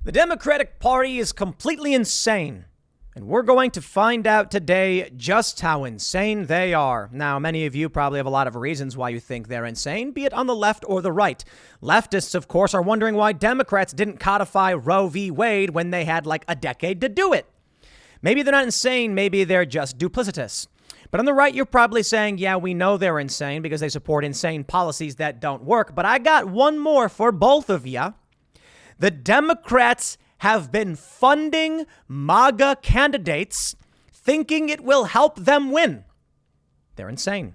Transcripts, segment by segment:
The Democratic Party is completely insane, and we're going to find out today just how insane they are. Now, many of you probably have a lot of reasons why you think they're insane, be it on the left or the right. Leftists, of course, are wondering why Democrats didn't codify Roe v. Wade when they had like a decade to do it. Maybe they're not insane, maybe they're just duplicitous. But on the right, you're probably saying, yeah, we know they're insane because they support insane policies that don't work. But I got one more for both of you. The Democrats have been funding MAGA candidates thinking it will help them win. They're insane.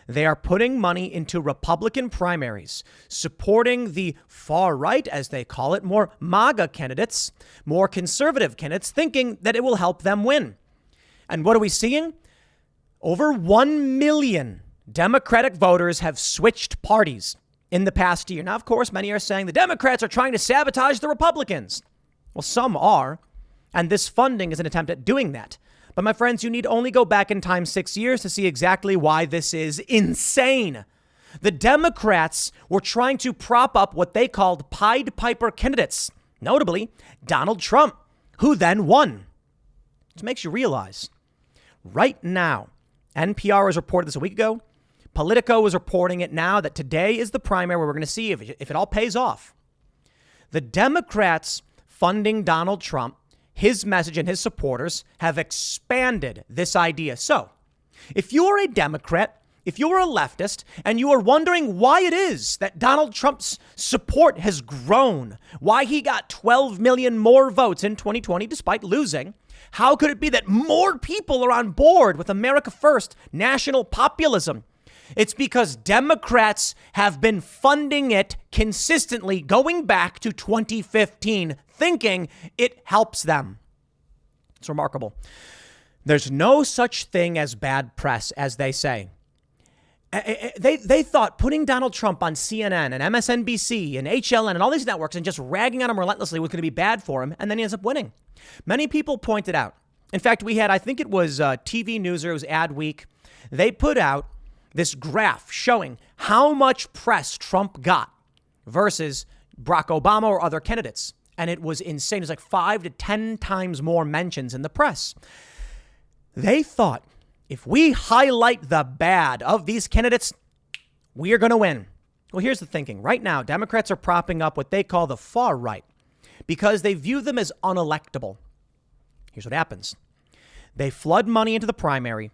They are putting money into Republican primaries, supporting the far right, as they call it, more MAGA candidates, more conservative candidates, thinking that it will help them win. And what are we seeing? Over 1 million Democratic voters have switched parties in the past year. Now, of course, many are saying the Democrats are trying to sabotage the Republicans. Well, some are, and this funding is an attempt at doing that. But my friends, you need only go back in time 6 years to see exactly why this is insane. The Democrats were trying to prop up what they called Pied Piper candidates, notably Donald Trump, who then won. Which makes you realize right now, NPR has reported this a week ago. Politico is reporting it now that today is the primary where we're going to see if it all pays off. The Democrats funding Donald Trump, his message and his supporters have expanded this idea. So if you're a Democrat, if you're a leftist, and you are wondering why it is that Donald Trump's support has grown, why he got 12 million more votes in 2020 despite losing, how could it be that more people are on board with America First, national populism? It's because Democrats have been funding it consistently going back to 2015, thinking it helps them. It's remarkable. There's no such thing as bad press, as they say. They thought putting Donald Trump on CNN and MSNBC and HLN and all these networks and just ragging on him relentlessly was going to be bad for him, and then he ends up winning. Many people pointed out. In fact, we had, I think it was TV News, or it was Ad Week. They put out this graph showing how much press Trump got versus Barack Obama or other candidates. And it was insane. It was like 5 to 10 times more mentions in the press. They thought if we highlight the bad of these candidates, we are going to win. Well, here's the thinking. Right now, Democrats are propping up what they call the far right because they view them as unelectable. Here's what happens. They flood money into the primary.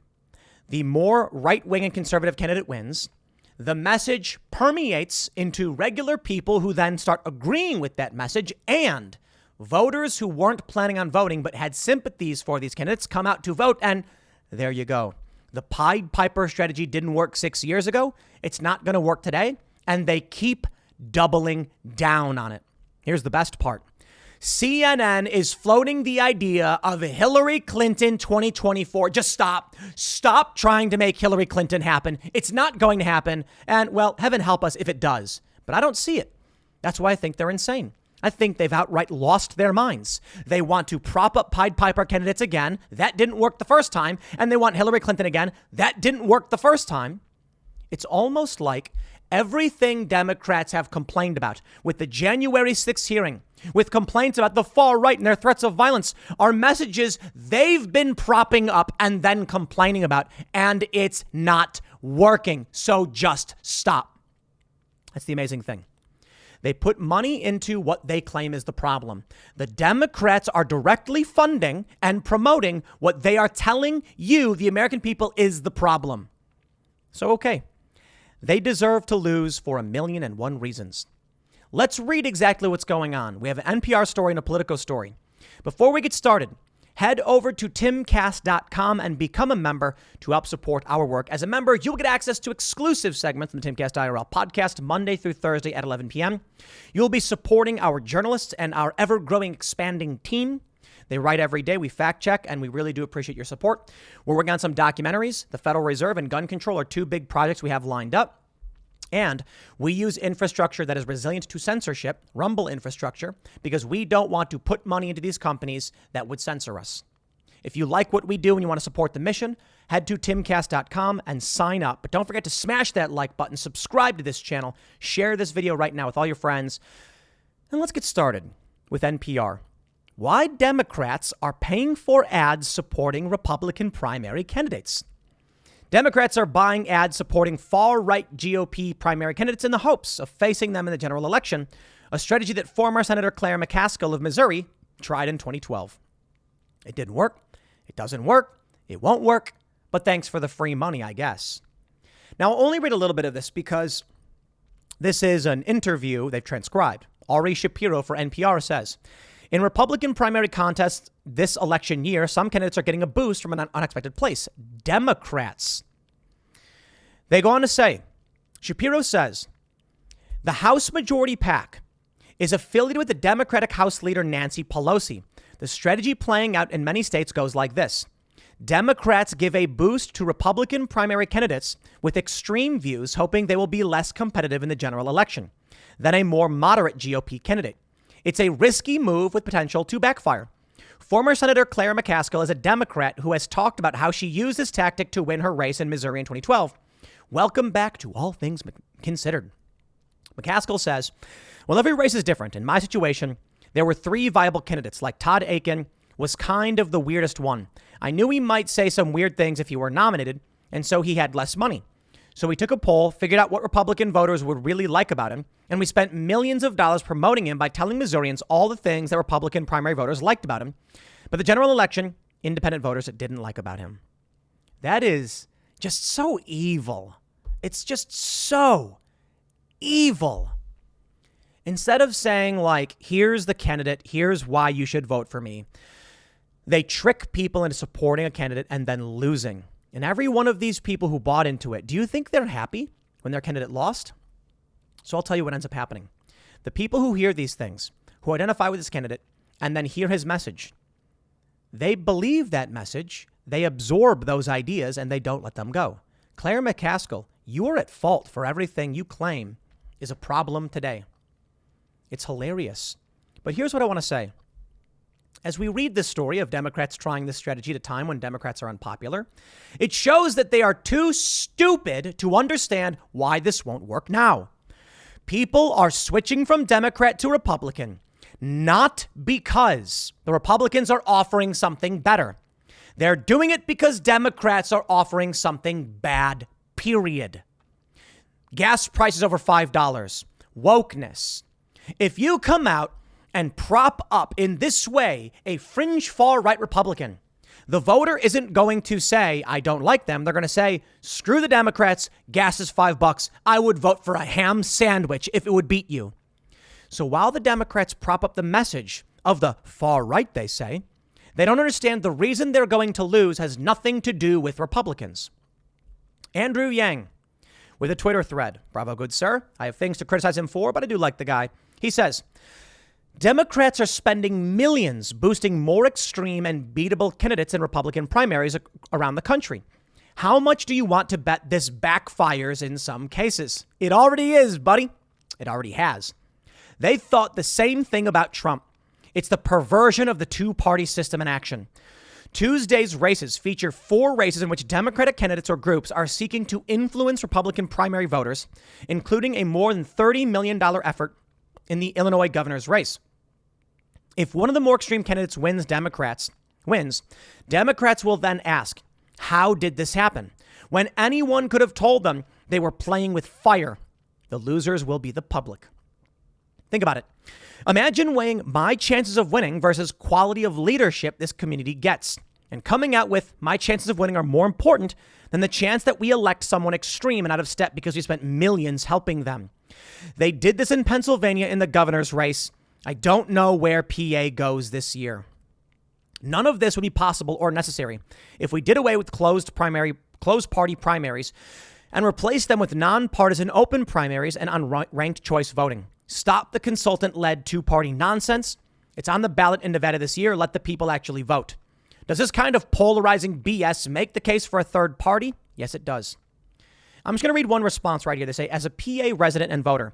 The more right-wing and conservative candidate wins. The message permeates into regular people who then start agreeing with that message, and voters who weren't planning on voting but had sympathies for these candidates come out to vote, and there you go. The Pied Piper strategy didn't work 6 years ago. It's not going to work today, and they keep doubling down on it. Here's the best part. CNN is floating the idea of Hillary Clinton 2024. Just stop. Stop trying to make Hillary Clinton happen. It's not going to happen. And, well, heaven help us if it does. But I don't see it. That's why I think they're insane. I think they've outright lost their minds. They want to prop up Pied Piper candidates again. That didn't work the first time. And they want Hillary Clinton again. That didn't work the first time. It's almost like everything Democrats have complained about with the January 6th hearing, with complaints about the far right and their threats of violence, are messages they've been propping up and then complaining about, and it's not working. So just stop. That's the amazing thing. They put money into what they claim is the problem. The Democrats are directly funding and promoting what they are telling you, the American people, is the problem. So, okay. They deserve to lose for 1,000,001 reasons. Let's read exactly what's going on. We have an NPR story and a Politico story. Before we get started, head over to timcast.com and become a member to help support our work. As a member, you'll get access to exclusive segments in the Timcast IRL podcast Monday through Thursday at 11 p.m. You'll be supporting our journalists and our ever-growing, expanding team. They write every day. We fact check, and we really do appreciate your support. We're working on some documentaries. The Federal Reserve and gun control are two big projects we have lined up. And we use infrastructure that is resilient to censorship, Rumble infrastructure, because we don't want to put money into these companies that would censor us. If you like what we do and you want to support the mission, head to timcast.com and sign up. But don't forget to smash that like button, subscribe to this channel, share this video right now with all your friends, and let's get started. with NPR. Why Democrats are paying for ads supporting Republican primary candidates. Democrats are buying ads supporting far-right GOP primary candidates in the hopes of facing them in the general election, a strategy that former Senator Claire McCaskill of Missouri tried in 2012. It didn't work. It doesn't work. It won't work. But thanks for the free money, I guess. Now, I'll only read a little bit of this because this is an interview they've transcribed. Ari Shapiro for NPR says, in Republican primary contests this election year, some candidates are getting a boost from an unexpected place. Democrats. They go on to say, Shapiro says, the House Majority PAC is affiliated with the Democratic House leader Nancy Pelosi. The strategy playing out in many states goes like this. Democrats give a boost to Republican primary candidates with extreme views, hoping they will be less competitive in the general election than a more moderate GOP candidate. It's a risky move with potential to backfire. Former Senator Claire McCaskill is a Democrat who has talked about how she used this tactic to win her race in Missouri in 2012. Welcome back to All Things Considered. McCaskill says, well, every race is different. In my situation, there were 3 viable candidates, like Todd Akin was kind of the weirdest one. I knew he might say some weird things if he were nominated, and so he had less money. So we took a poll, figured out what Republican voters would really like about him, and we spent millions of dollars promoting him by telling Missourians all the things that Republican primary voters liked about him. But the general election, independent voters didn't like about him. That is just so evil. It's just so evil. Instead of saying, like, here's the candidate, here's why you should vote for me, they trick people into supporting a candidate and then losing. And every one of these people who bought into it, do you think they're happy when their candidate lost? So I'll tell you what ends up happening. The people who hear these things, who identify with this candidate, and then hear his message, they believe that message, they absorb those ideas, and they don't let them go. Claire McCaskill, you are at fault for everything you claim is a problem today. It's hilarious. But here's what I want to say. As we read this story of Democrats trying this strategy at a time when Democrats are unpopular, it shows that they are too stupid to understand why this won't work now. People are switching from Democrat to Republican, not because the Republicans are offering something better. They're doing it because Democrats are offering something bad, period. Gas prices over $5, wokeness. If you come out and prop up in this way a fringe far-right Republican, the voter isn't going to say, I don't like them. They're going to say, screw the Democrats. Gas is $5. I would vote for a ham sandwich if it would beat you. So while the Democrats prop up the message of the far right, they say, they don't understand the reason they're going to lose has nothing to do with Republicans. Andrew Yang with a Twitter thread. Bravo, good sir. I have things to criticize him for, but I do like the guy. He says, Democrats are spending millions boosting more extreme and beatable candidates in Republican primaries around the country. How much do you want to bet this backfires in some cases? It already is, buddy. It already has. They thought the same thing about Trump. It's the perversion of the two-party system in action. Tuesday's races feature 4 races in which Democratic candidates or groups are seeking to influence Republican primary voters, including a more than $30 million effort in the Illinois governor's race. If one of the more extreme candidates wins, Democrats will then ask, how did this happen? When anyone could have told them they were playing with fire, the losers will be the public. Think about it. Imagine weighing my chances of winning versus quality of leadership this community gets, and coming out with my chances of winning are more important than the chance that we elect someone extreme and out of step because we spent millions helping them. They did this in Pennsylvania in the governor's race. I don't know where PA goes this year. None of this would be possible or necessary if we did away with closed party primaries and replaced them with nonpartisan open primaries and unranked choice voting. Stop the consultant-led two-party nonsense. It's on the ballot in Nevada this year. Let the people actually vote. Does this kind of polarizing BS make the case for a third party? Yes, it does. I'm just going to read one response right here. They say, as a PA resident and voter,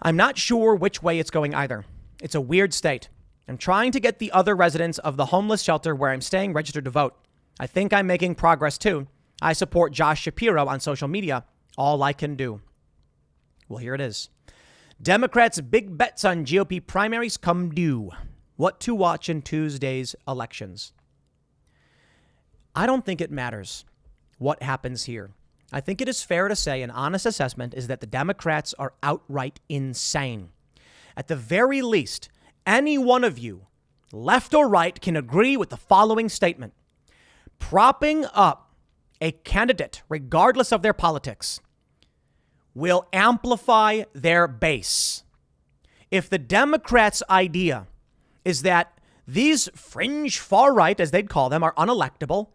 I'm not sure which way it's going either. It's a weird state. I'm trying to get the other residents of the homeless shelter where I'm staying registered to vote. I think I'm making progress too. I support Josh Shapiro on social media. All I can do. Well, here it is. Democrats' big bets on GOP primaries come due. What to watch in Tuesday's elections. I don't think it matters what happens here. I think it is fair to say an honest assessment is that the Democrats are outright insane. At the very least, any one of you, left or right, can agree with the following statement. Propping up a candidate, regardless of their politics, will amplify their base. If the Democrats' idea is that these fringe far right, as they'd call them, are unelectable,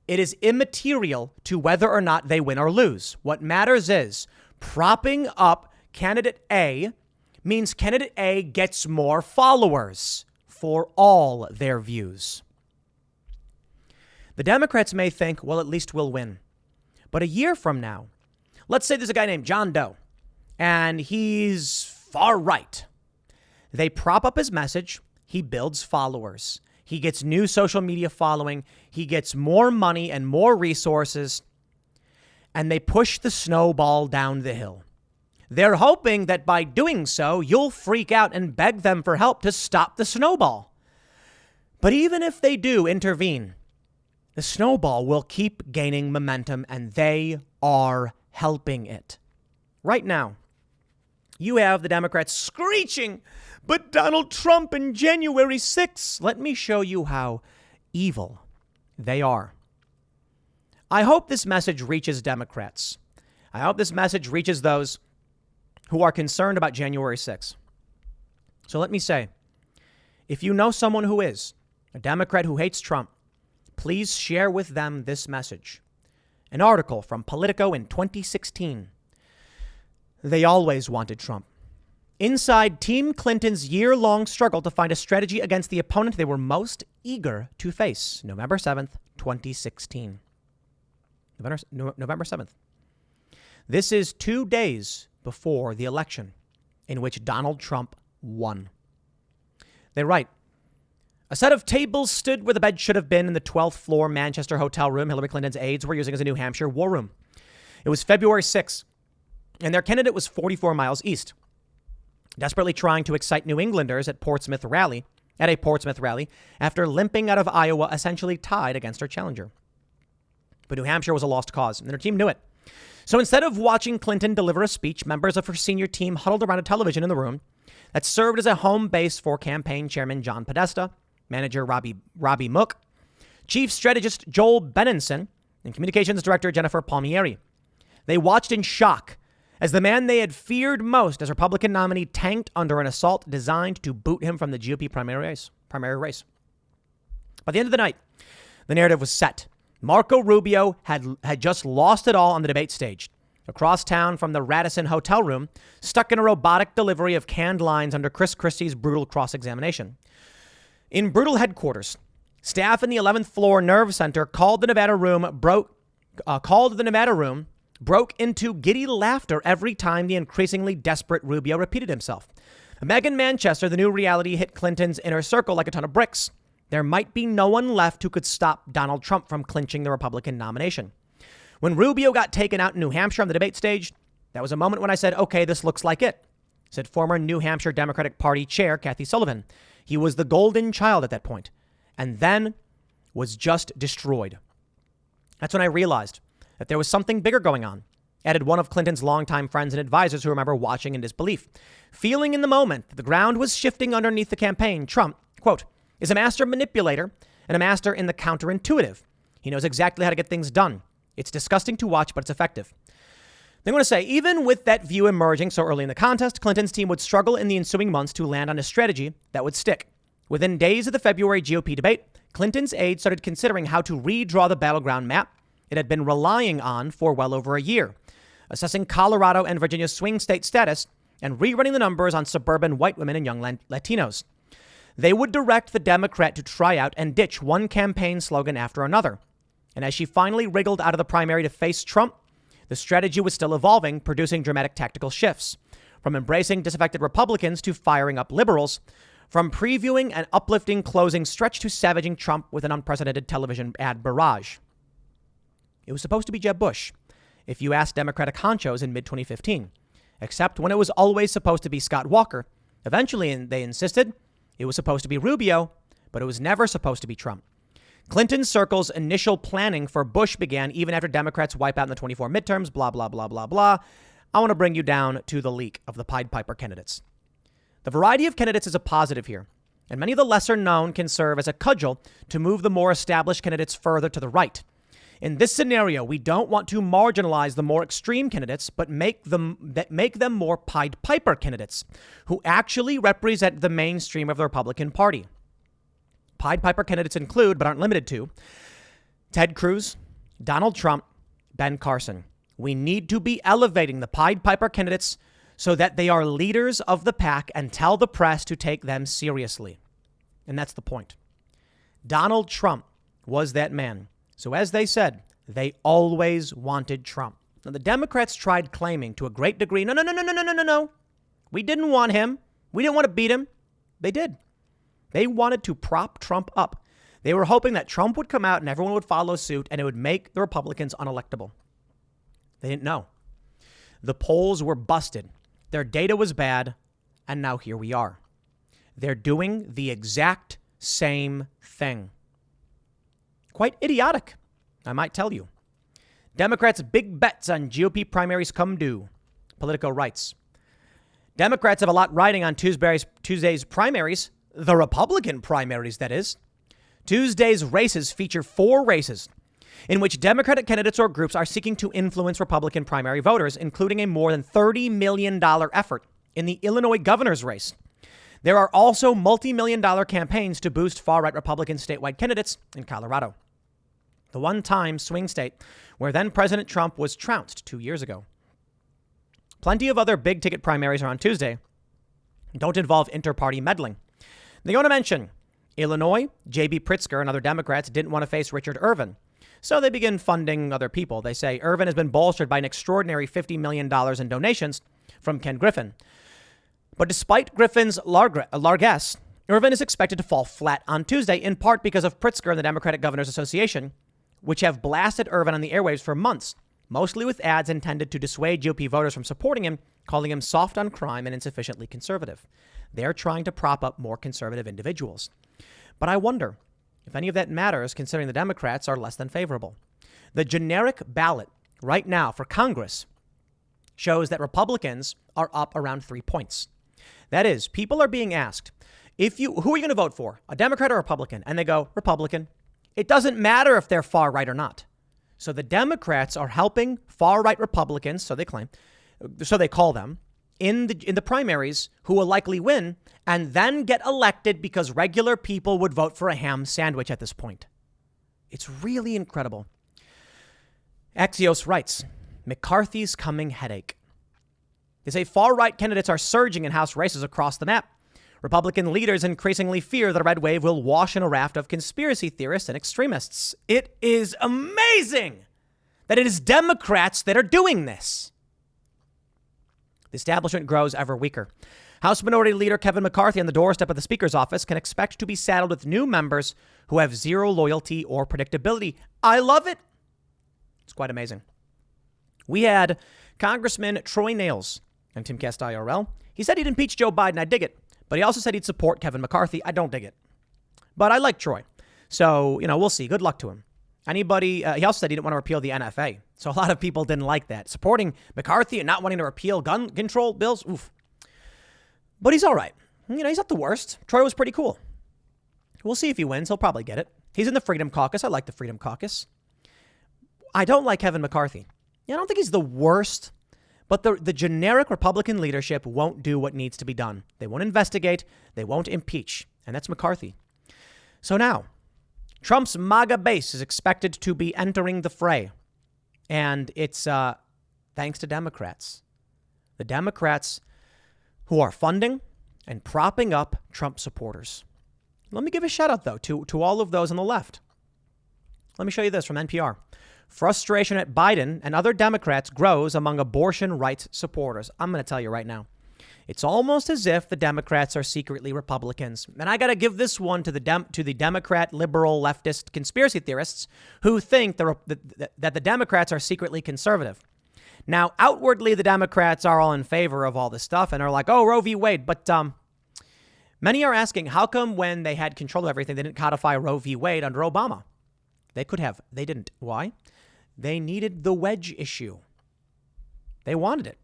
it is immaterial to whether or not they win or lose. What matters is propping up candidate A means candidate A gets more followers for all their views. The Democrats may think, well, at least we'll win. But a year from now, let's say there's a guy named John Doe, and he's far right. They prop up his message. He builds followers. He gets new social media following. He gets more money and more resources. And they push the snowball down the hill. They're hoping that by doing so, you'll freak out and beg them for help to stop the snowball. But even if they do intervene, the snowball will keep gaining momentum, and they are helping it. Right now, you have the Democrats screeching, but Donald Trump in January 6th. Let me show you how evil they are. I hope this message reaches Democrats. I hope this message reaches those who are concerned about January 6th. So let me say, if you know someone who is a Democrat who hates Trump, please share with them this message. An article from Politico in 2016. They always wanted Trump. Inside Team Clinton's year-long struggle to find a strategy against the opponent they were most eager to face. November 7th, 2016. November 7th. This is 2 days before the election in which Donald Trump won. They write, a set of tables stood where the bed should have been in the 12th floor Manchester hotel room Hillary Clinton's aides were using as a New Hampshire war room. It was February 6th, and their candidate was 44 miles east, desperately trying to excite New Englanders at a Portsmouth rally after limping out of Iowa, essentially tied against her challenger. But New Hampshire was a lost cause, and their team knew it. So instead of watching Clinton deliver a speech, members of her senior team huddled around a television in the room that served as a home base for campaign chairman John Podesta, manager Robbie Mook, chief strategist Joel Benenson, and communications director Jennifer Palmieri. They watched in shock as the man they had feared most as Republican nominee tanked under an assault designed to boot him from the GOP primary race. By the end of the night, the narrative was set. Marco Rubio had just lost it all on the debate stage. Across town from the Radisson hotel room, stuck in a robotic delivery of canned lines under Chris Christie's brutal cross-examination. In brutal headquarters, staff in the 11th floor nerve center called the Nevada room broke into giddy laughter every time the increasingly desperate Rubio repeated himself. Meghan Manchester, the new reality, hit Clinton's inner circle like a ton of bricks. There might be no one left who could stop Donald Trump from clinching the Republican nomination. When Rubio got taken out in New Hampshire on the debate stage, that was a moment when I said, okay, this looks like it, said former New Hampshire Democratic Party chair Kathy Sullivan. He was the golden child at that point, and then was just destroyed. That's when I realized that there was something bigger going on, added one of Clinton's longtime friends and advisors who remember watching in disbelief. Feeling in the moment that the ground was shifting underneath the campaign, Trump, quote, is a master manipulator and a master in the counterintuitive. He knows exactly how to get things done. It's disgusting to watch, but it's effective. They want to say, even with that view emerging so early in the contest, Clinton's team would struggle in the ensuing months to land on a strategy that would stick. Within days of the February GOP debate, Clinton's aides started considering how to redraw the battleground map it had been relying on for well over a year, assessing Colorado and Virginia's swing state status and rerunning the numbers on suburban white women and young Latinos. They would direct the Democrat to try out and ditch one campaign slogan after another. And as she finally wriggled out of the primary to face Trump, the strategy was still evolving, producing dramatic tactical shifts, from embracing disaffected Republicans to firing up liberals, from previewing an uplifting closing stretch to savaging Trump with an unprecedented television ad barrage. It was supposed to be Jeb Bush, if you asked Democratic honchos in mid-2015. except when it was always supposed to be Scott Walker. Eventually, they insisted it was supposed to be Rubio, but it was never supposed to be Trump. Clinton circle's initial planning for Bush began even after Democrats wipe out in the 24 midterms, blah, blah, blah, blah, blah. I want to bring you down to the leak of the Pied Piper candidates. The variety of candidates is a positive here, and many of the lesser known can serve as a cudgel to move the more established candidates further to the right. In this scenario, we don't want to marginalize the more extreme candidates, but make them more Pied Piper candidates who actually represent the mainstream of the Republican Party. Pied Piper candidates include, but aren't limited to, Ted Cruz, Donald Trump, Ben Carson. We need to be elevating the Pied Piper candidates so that they are leaders of the pack and tell the press to take them seriously. And that's the point. Donald Trump was that man. So as they said, they always wanted Trump. Now, the Democrats tried claiming to a great degree, no. We didn't want him. We didn't want to beat him. They did. They wanted to prop Trump up. They were hoping that Trump would come out and everyone would follow suit and it would make the Republicans unelectable. They didn't know. The polls were busted. Their data was bad. And now here we are. They're doing the exact same thing. Quite idiotic, I might tell you. Democrats' big bets on GOP primaries come due. Politico writes. Democrats have a lot riding on Tuesday's primaries. The Republican primaries, that is. Tuesday's races feature 4 races in which Democratic candidates or groups are seeking to influence Republican primary voters, including a more than $30 million effort in the Illinois governor's race. There are also multi-million-dollar campaigns to boost far-right Republican statewide candidates in Colorado, the one-time swing state where then-President Trump was trounced 2 years ago. Plenty of other big-ticket primaries are on Tuesday. Don't involve inter-party meddling. They want to mention Illinois, J.B. Pritzker and other Democrats didn't want to face Richard Irvin, so they begin funding other people. They say Irvin has been bolstered by an extraordinary $50 million in donations from Ken Griffin. But despite Griffin's largesse, Irvin is expected to fall flat on Tuesday, in part because of Pritzker and the Democratic Governors Association, which have blasted Irvin on the airwaves for months, mostly with ads intended to dissuade GOP voters from supporting him, calling him soft on crime and insufficiently conservative. They're trying to prop up more conservative individuals. But I wonder if any of that matters, considering the Democrats are less than favorable. The generic ballot right now for Congress shows that Republicans are up around 3 points. That is, people are being asked, who are you going to vote for, a Democrat or a Republican? And they go, Republican. It doesn't matter if they're far right or not. So the Democrats are helping far right Republicans, so they claim, so they call them, in the primaries, who will likely win and then get elected because regular people would vote for a ham sandwich at this point. It's really incredible. Axios writes, McCarthy's coming headache. They say far-right candidates are surging in House races across the map. Republican leaders increasingly fear the red wave will wash in a raft of conspiracy theorists and extremists. It is amazing that it is Democrats that are doing this. The establishment grows ever weaker. House Minority Leader Kevin McCarthy on the doorstep of the Speaker's office can expect to be saddled with new members who have zero loyalty or predictability. I love it. It's quite amazing. We had Congressman Troy Nails on Timcast IRL. He said he'd impeach Joe Biden. I dig it. But he also said he'd support Kevin McCarthy. I don't dig it. But I like Troy. So, we'll see. Good luck to him. He also said he didn't want to repeal the NFA. So a lot of people didn't like that. Supporting McCarthy and not wanting to repeal gun control bills. Oof. But he's all right. He's not the worst. Troy was pretty cool. We'll see if he wins. He'll probably get it. He's in the Freedom Caucus. I like the Freedom Caucus. I don't like Kevin McCarthy. I don't think he's the worst. But the generic Republican leadership won't do what needs to be done. They won't investigate. They won't impeach. And that's McCarthy. So now, Trump's MAGA base is expected to be entering the fray. And it's thanks to Democrats. The Democrats who are funding and propping up Trump supporters. Let me give a shout out, though, to all of those on the left. Let me show you this from NPR. Frustration at Biden and other Democrats grows among abortion rights supporters. I'm going to tell you right now. It's almost as if the Democrats are secretly Republicans. And I got to give this one to the Democrat, liberal, leftist conspiracy theorists who think that the Democrats are secretly conservative. Now, outwardly, the Democrats are all in favor of all this stuff and are like, oh, Roe v. Wade. But many are asking, how come when they had control of everything, they didn't codify Roe v. Wade under Obama? They could have. They didn't. Why? They needed the wedge issue. They wanted it.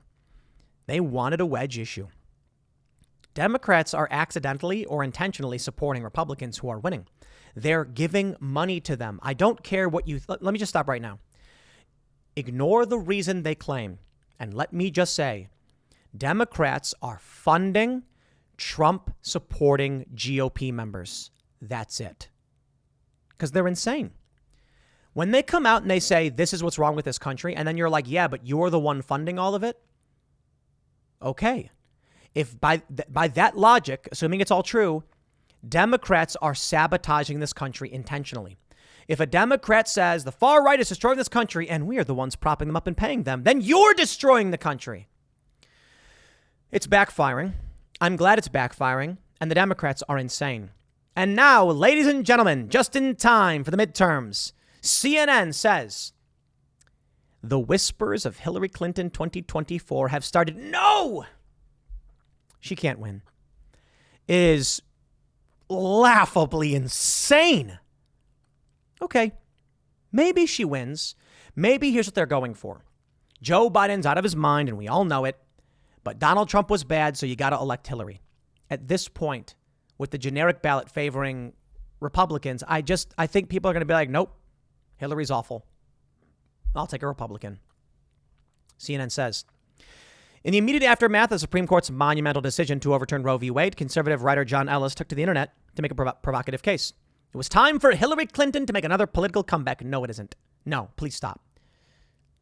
They wanted a wedge issue. Democrats are accidentally or intentionally supporting Republicans who are winning. They're giving money to them. I don't care what you... Let me just stop right now. Ignore the reason they claim. And let me just say, Democrats are funding Trump-supporting GOP members. That's it. Because they're insane. When they come out and they say, this is what's wrong with this country, and then you're like, yeah, but you're the one funding all of it. Okay. If by that logic, assuming it's all true, Democrats are sabotaging this country intentionally. If a Democrat says the far right is destroying this country and we are the ones propping them up and paying them, then you're destroying the country. It's backfiring. I'm glad it's backfiring. And the Democrats are insane. And now, ladies and gentlemen, just in time for the midterms, CNN says the whispers of Hillary Clinton 2024 have started. No! She can't win. It is laughably insane. Okay, maybe she wins. Maybe here's what they're going for. Joe Biden's out of his mind, and we all know it. But Donald Trump was bad, so you got to elect Hillary. At this point, with the generic ballot favoring Republicans, I think people are going to be like, nope, Hillary's awful. I'll take a Republican. CNN says, in the immediate aftermath of the Supreme Court's monumental decision to overturn Roe v. Wade, conservative writer John Ellis took to the internet to make a provocative case. It was time for Hillary Clinton to make another political comeback. No, it isn't. No, please stop.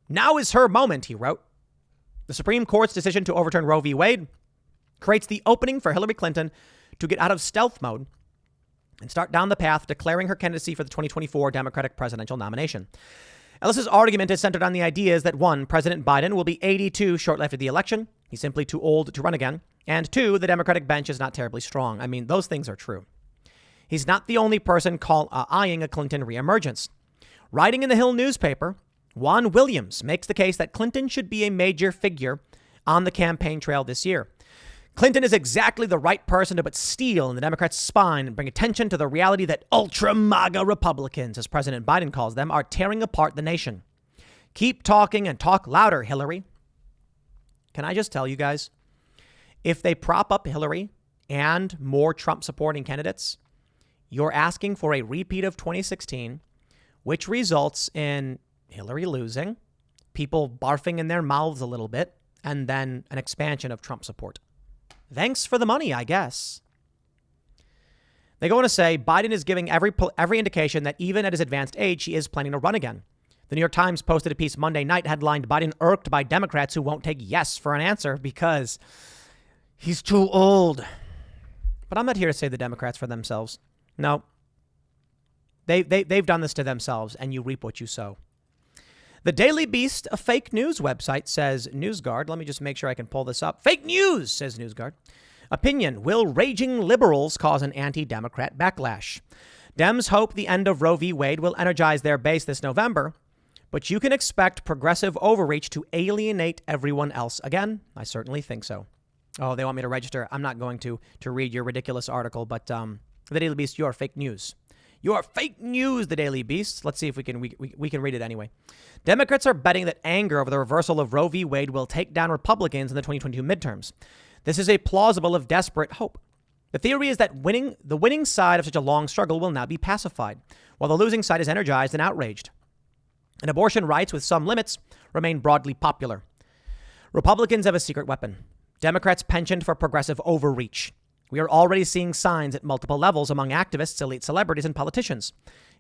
Now is her moment, he wrote. The Supreme Court's decision to overturn Roe v. Wade creates the opening for Hillary Clinton to get out of stealth mode and start down the path declaring her candidacy for the 2024 Democratic presidential nomination. Ellis's argument is centered on the ideas that 1, President Biden will be 82 shortly after the election. He's simply too old to run again. And 2, the Democratic bench is not terribly strong. I mean, those things are true. He's not the only person eyeing a Clinton reemergence. Writing in the Hill newspaper, Juan Williams makes the case that Clinton should be a major figure on the campaign trail this year. Clinton is exactly the right person to put steel in the Democrats' spine and bring attention to the reality that ultra MAGA Republicans, as President Biden calls them, are tearing apart the nation. Keep talking and talk louder, Hillary. Can I just tell you guys, if they prop up Hillary and more Trump-supporting candidates, you're asking for a repeat of 2016, which results in Hillary losing, people barfing in their mouths a little bit, and then an expansion of Trump support. Thanks for the money, I guess. They go on to say Biden is giving every indication that even at his advanced age, he is planning to run again. The New York Times posted a piece Monday night headlined Biden irked by Democrats who won't take yes for an answer because he's too old. But I'm not here to say the Democrats for themselves. No, they've done this to themselves, and you reap what you sow. The Daily Beast, a fake news website, says, NewsGuard, let me just make sure I can pull this up. Fake news, says NewsGuard. Opinion, will raging liberals cause an anti-Democrat backlash? Dems hope the end of Roe v. Wade will energize their base this November, but you can expect progressive overreach to alienate everyone else again. I certainly think so. Oh, they want me to register. I'm not going to read your ridiculous article, but the Daily Beast, you're fake news. You're fake news, the Daily Beast. Let's see if we can read it anyway. Democrats are betting that anger over the reversal of Roe v. Wade will take down Republicans in the 2022 midterms. This is a plausible if desperate hope. The theory is that the winning side of such a long struggle will now be pacified, while the losing side is energized and outraged. And abortion rights, with some limits, remain broadly popular. Republicans have a secret weapon. Democrats penchant for progressive overreach. We are already seeing signs at multiple levels among activists, elite celebrities, and politicians.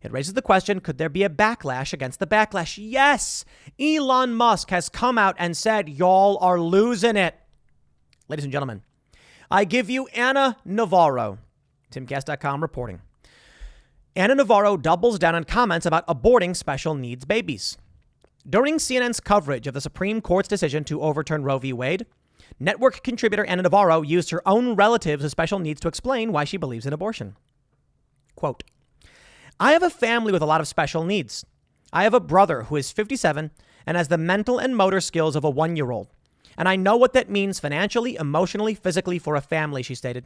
It raises the question, could there be a backlash against the backlash? Yes! Elon Musk has come out and said, y'all are losing it. Ladies and gentlemen, I give you Ana Navarro, timcast.com reporting. Ana Navarro doubles down on comments about aborting special needs babies. During CNN's coverage of the Supreme Court's decision to overturn Roe v. Wade, network contributor Ana Navarro used her own relatives with special needs to explain why she believes in abortion. Quote, I have a family with a lot of special needs. I have a brother who is 57 and has the mental and motor skills of a 1-year-old. And I know what that means financially, emotionally, physically for a family, she stated.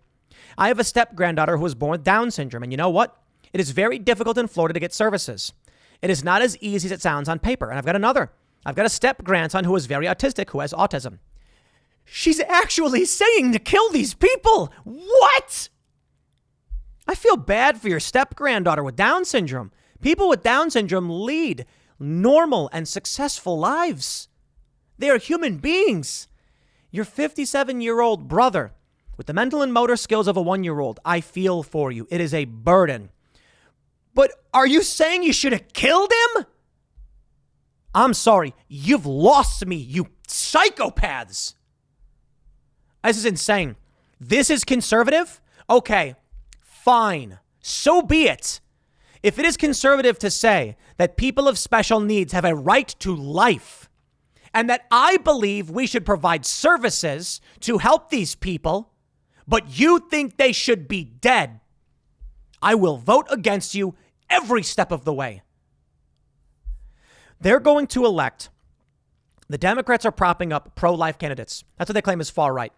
I have a step-granddaughter who was born with Down syndrome, and you know what? It is very difficult in Florida to get services. It is not as easy as it sounds on paper. And I've got a step-grandson who is very autistic, who has autism. She's actually saying to kill these people. What? I feel bad for your step-granddaughter with Down syndrome. People with Down syndrome lead normal and successful lives. They are human beings. Your 57-year-old brother with the mental and motor skills of a 1-year-old, I feel for you. It is a burden. But are you saying you should have killed him? I'm sorry. You've lost me, you psychopaths. This is insane. This is conservative? Okay, fine. So be it. If it is conservative to say that people of special needs have a right to life, and that I believe we should provide services to help these people, but you think they should be dead, I will vote against you every step of the way. They're going to elect, the Democrats are propping up pro-life candidates. That's what they claim is far right.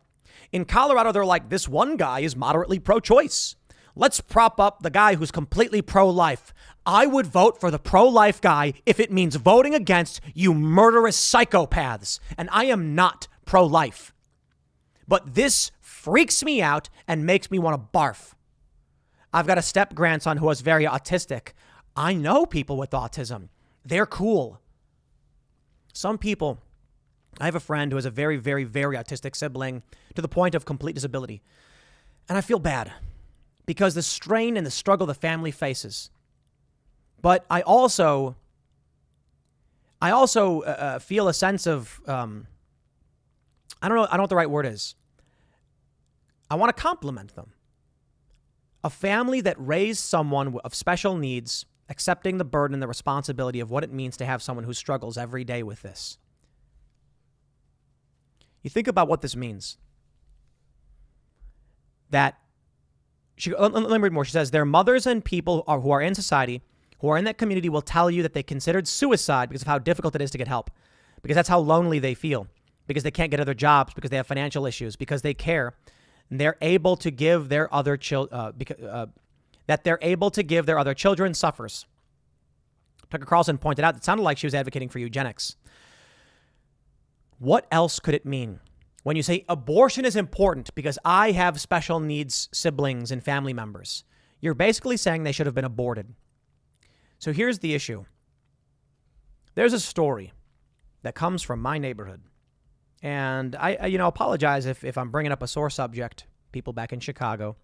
In Colorado, they're like, this one guy is moderately pro-choice. Let's prop up the guy who's completely pro-life. I would vote for the pro-life guy if it means voting against you murderous psychopaths. And I am not pro-life. But this freaks me out and makes me want to barf. I've got a step-grandson who is very autistic. I know people with autism. They're cool. Some people, I have a friend who has a very, very, very autistic sibling to the point of complete disability. And I feel bad because the strain and the struggle the family faces. But I also feel a sense of, I don't know what the right word is. I want to compliment them. A family that raised someone of special needs, accepting the burden and the responsibility of what it means to have someone who struggles every day with this. You think about what this means. Let me read more. She says, their mothers and people who are in society, who are in that community will tell you that they considered suicide because of how difficult it is to get help, because that's how lonely they feel, because they can't get other jobs, because they have financial issues, because they care. And they're able to give their other children suffers. Tucker Carlson pointed out, it sounded like she was advocating for eugenics. What else could it mean when you say abortion is important because I have special needs siblings and family members? You're basically saying they should have been aborted. So here's the issue. There's a story that comes from my neighborhood. And I apologize if I'm bringing up a sore subject, people back in Chicago.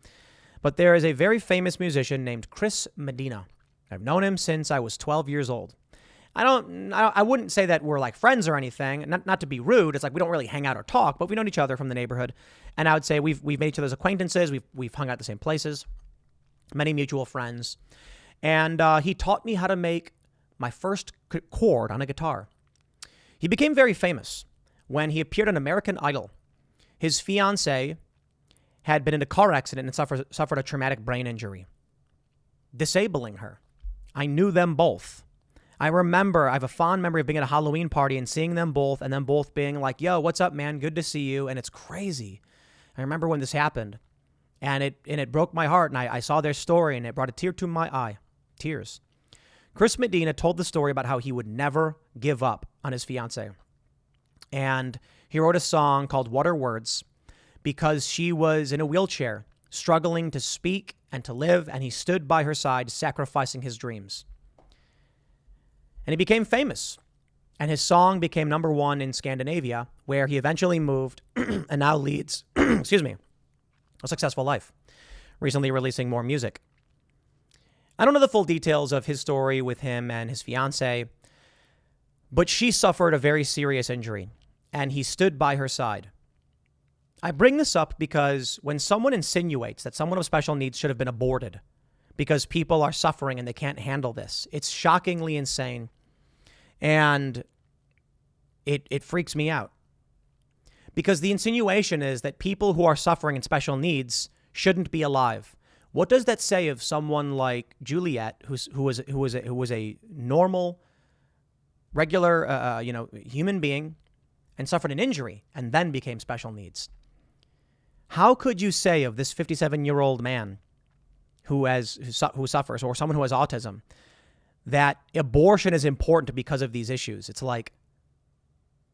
But there is a very famous musician named Chris Medina. I've known him since I was 12 years old. I wouldn't say that we're like friends or anything, not to be rude. It's like we don't really hang out or talk, but we've known each other from the neighborhood. And I would say we've made each other's acquaintances. We've hung out at the same places, many mutual friends. And he taught me how to make my first chord on a guitar. He became very famous when he appeared on American Idol. His fiancée had been in a car accident and suffered a traumatic brain injury, disabling her. I knew them both. I have a fond memory of being at a Halloween party and seeing them both and them both being like, yo, what's up, man? Good to see you. And it's crazy. I remember when this happened and it broke my heart, and I saw their story and it brought a tear to my eye. Tears. Chris Medina told the story about how he would never give up on his fiancée. And he wrote a song called What Are Words because she was in a wheelchair, struggling to speak and to live, and he stood by her side, sacrificing his dreams. And he became famous. And his song became #1 in Scandinavia, where he eventually moved and now leads, a successful life, recently releasing more music. I don't know the full details of his story with him and his fiancée, but she suffered a very serious injury, and he stood by her side. I bring this up because when someone insinuates that someone with special needs should have been aborted because people are suffering and they can't handle this, it's shockingly insane, and it freaks me out. Because the insinuation is that people who are suffering in special needs shouldn't be alive. What does that say of someone like Juliet, who was a normal regular, human being and suffered an injury and then became special needs. How could you say of this 57-year-old man who suffers, or someone who has autism, that abortion is important because of these issues? It's like,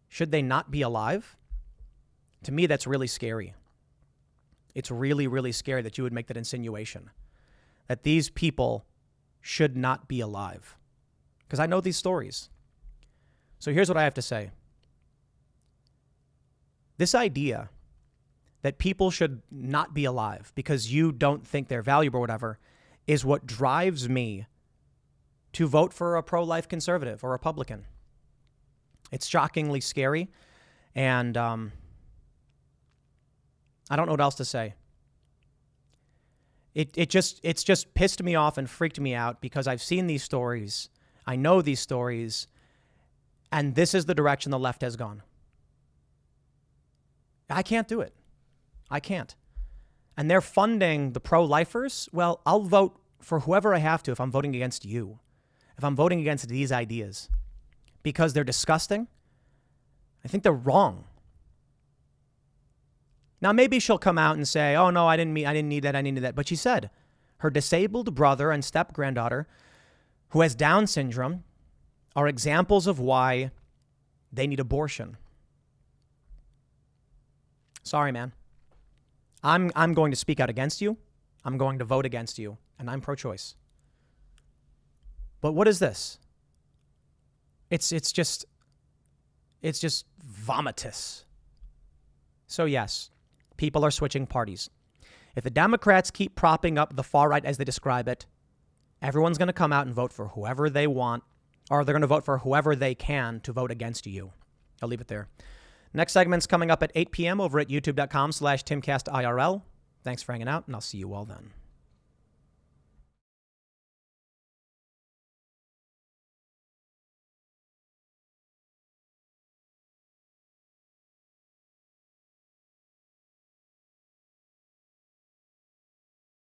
should they not be alive? To me, that's really scary. It's really, really scary that you would make that insinuation, that these people should not be alive. Because I know these stories. So here's what I have to say. This idea that people should not be alive because you don't think they're valuable or whatever is what drives me to vote for a pro-life conservative or Republican. It's shockingly scary, and I don't know what else to say. It's just pissed me off and freaked me out because I've seen these stories. I know these stories, and this is the direction the left has gone. I can't do it. I can't. And they're funding the pro-lifers. Well, I'll vote for whoever I have to if I'm voting against you, if I'm voting against these ideas, because they're disgusting. I think they're wrong. Now, maybe she'll come out and say, oh, no, I didn't need that. But she said her disabled brother and step-granddaughter who has Down syndrome are examples of why they need abortion. Sorry, man. I'm going to speak out against you. I'm going to vote against you. And I'm pro-choice. But what is this? It's just vomitous. So yes, people are switching parties. If the Democrats keep propping up the far right as they describe it, everyone's going to come out and vote for whoever they want, or they're going to vote for whoever they can to vote against you. I'll leave it there. Next segment's coming up at 8 p.m. over at youtube.com/TimCastIRL. Thanks for hanging out, and I'll see you all then.